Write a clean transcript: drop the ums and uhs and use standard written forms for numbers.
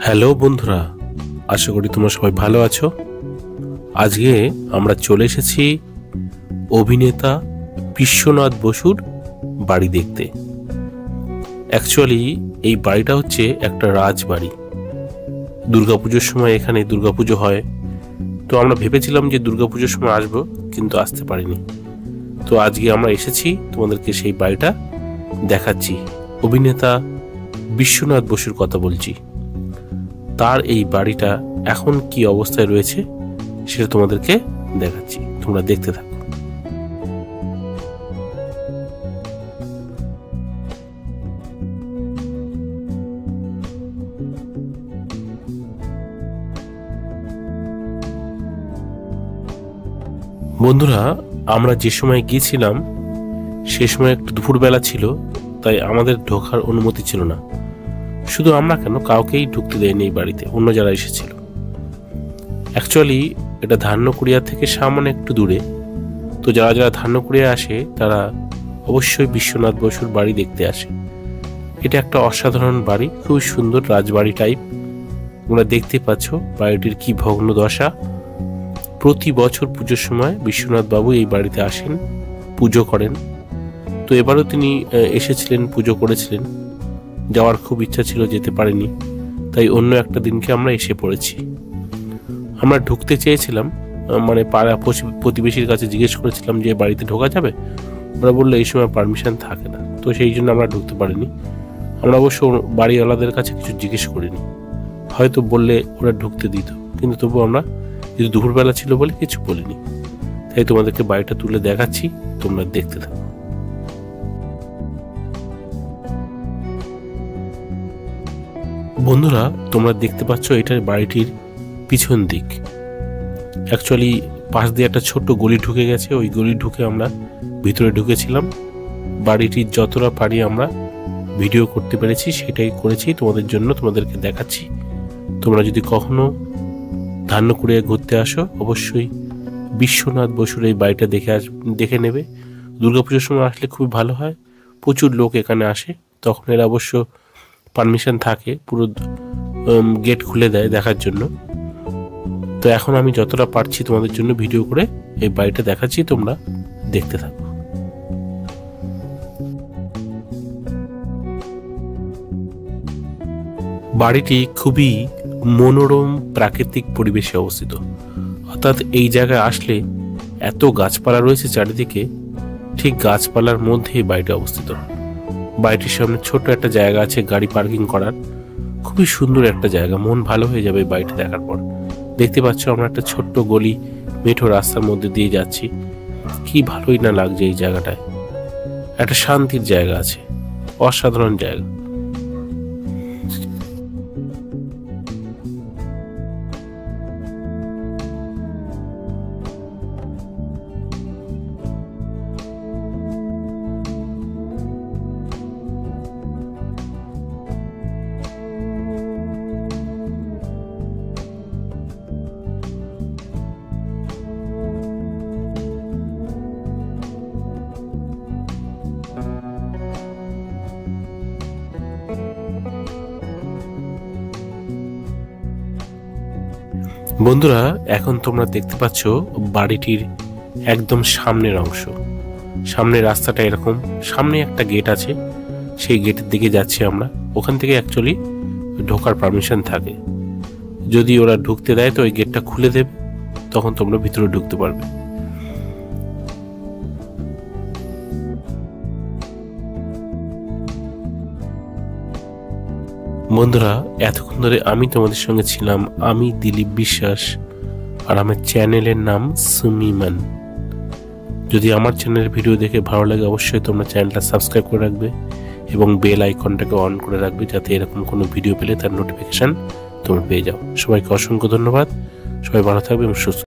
Hello বন্ধুরা, আশা করি তোমরা সবাই ভালো আছো। আজকে আমরা চলে এসেছি অভিনেতা বিশ্বনাথ বসুর বাড়ি দেখতে। অ্যাকচুয়ালি এই বাড়িটা হচ্ছে একটা রাজবাড়ি। দুর্গাপুজোর সময় এখানে দুর্গাপুজো হয়, তো আমরা ভেবেছিলাম যে দুর্গাপুজোর সময় আসবো, কিন্তু আসতে পারিনি। তো আজকে আমরা এসেছি, তোমাদেরকে সেই বাড়িটা দেখাচ্ছি। অভিনেতা বিশ্বনাথ বসুর কথা বলছি। তার এই বাড়িটা এখন কি অবস্থায় রয়েছে সেটা তোমাদেরকে দেখাচ্ছি, তোমরা দেখতে থাকো। বন্ধুরা, আমরা যে সময় গিয়েছিলাম সে সময় একটু দুপুরবেলা ছিল, তাই আমাদের ঢোকার অনুমতি ছিল না। শুধু আমরা কেন, কাউকেই ঢুকতে দেয়নি এই বাড়িতে, অন্য যারা এসেছিল। অ্যাকচুয়ালি এটা ধান্যকুড়িয়া থেকে সামনে একটু দূরে। তো যারা যারা ধান্যকুড়িয়া আসে তারা অবশ্যই বিশ্বনাথ বসুর বাড়ি দেখতে আসে। এটা একটা অসাধারণ বাড়ি, খুবই সুন্দর রাজবাড়ি টাইপ। তোমরা দেখতে পাচ্ছ বাড়িটির কি ভগ্ন দশা। প্রতি বছর পুজোর সময় বিশ্বনাথ বাবু এই বাড়িতে আসেন, পুজো করেন। তো এবারও তিনি এসেছিলেন, পুজো করেছিলেন। যাওয়ার খুব ইচ্ছা ছিল, যেতে পারিনি, তাই অন্য একটা দিনকে আমরা এসে পড়েছি। আমরা ঢুকতে চেয়েছিলাম, মানে পাড়া প্রতিবেশীর কাছে জিজ্ঞেস করেছিলাম যে বাড়িতে ঢোকা যাবে। ওরা বললো এই সময় পারমিশন থাকে না, তো সেই জন্য আমরা ঢুকতে পারিনি। আমরা অবশ্য বাড়িওয়ালাদের কাছে কিছু জিজ্ঞেস করিনি, হয়তো বললে ওরা ঢুকতে দিত, কিন্তু তবু আমরা যেহেতু দুপুরবেলা ছিল বলে কিছু বলিনি। তাই তোমাদেরকে বাড়িটা তুলে দেখাচ্ছি, তোমরা দেখতে থাকো। বন্ধুরা, তোমরা দেখতে পাচ্ছ এটার বাড়িটির পিছন দিক। অ্যাকচুয়ালি পাশ দিয়ে একটা ছোট্ট গলি ঢুকে গেছে, ওই গলি ঢুকে আমরা ভিতরে ঢুকেছিলাম। বাড়িটির যতটা পারি আমরা ভিডিও করতে পেরেছি সেটাই করেছি তোমাদের জন্য, তোমাদেরকে দেখাচ্ছি। তোমরা যদি কখনো ধান্যকুড়িয়া ঘুরতে আসো, অবশ্যই বিশ্বনাথ বসুর এই বাড়িটা দেখে নেবে। দুর্গাপুজোর সময় আসলে খুবই ভালো হয়, প্রচুর লোক এখানে আসে। তখন এরা অবশ্য পারমিশন থাকে, পুরো গেট খুলে দেয় দেখার জন্য। তো এখন আমি যতটা পারছি তোমাদের জন্য ভিডিও করে এই বাড়িটা দেখাচ্ছি, তোমরা দেখতে থাকো। বাড়িটি খুবই মনোরম প্রাকৃতিক পরিবেশে অবস্থিত। অর্থাৎ এই জায়গায় আসলে এত গাছপালা রয়েছে চারিদিকে, ঠিক গাছপালার মধ্যে বাড়িটা অবস্থিত। বাড়িটির সামনে ছোট্ট একটা জায়গা আছে গাড়ি পার্কিং করার, খুবই সুন্দর একটা জায়গা। মন ভালো হয়ে যাবে বাড়িটা দেখার পর। দেখতে পাচ্ছ আমরা একটা ছোট্ট গলি মেঠো রাস্তার মধ্যে দিয়ে যাচ্ছি, কি ভালোই না লাগছে এই জায়গাটায়। একটা শান্তির জায়গা আছে, অসাধারণ জায়গা। বন্ধুরা, এখন তোমরা দেখতে পাচ্ছ বাড়িটির একদম সামনের অংশ। সামনের রাস্তাটা এরকম, সামনে একটা গেট আছে, সেই গেটের দিকে যাচ্ছি আমরা। ওখান থেকে অ্যাকচুয়ালি ঢোকার পারমিশন থাকে, যদি ওরা ঢুকতে দেয় তো ওই গেটটা খুলে দেবে, তখন তোমরা ভিতরে ঢুকতে পারবে। বন্ধুরা, এতক্ষণ ধরে আমি তোমাদের সঙ্গে ছিলাম, আমি দিলীপ বিশ্বাস, আর আমার চ্যানেলের নাম সুমিমান। যদি আমার চ্যানেলের ভিডিও দেখে ভালো লাগে, অবশ্যই তোমরা চ্যানেলটা সাবস্ক্রাইব করে রাখবে এবং বেল আইকনটাকে অন করে রাখবে, যাতে এরকম কোনো ভিডিও পেলে তার নোটিফিকেশন তোমরা পেয়ে যাও। সবাইকে অসংখ্য ধন্যবাদ, সবাই ভালো থাকবে এবং সুস্থ।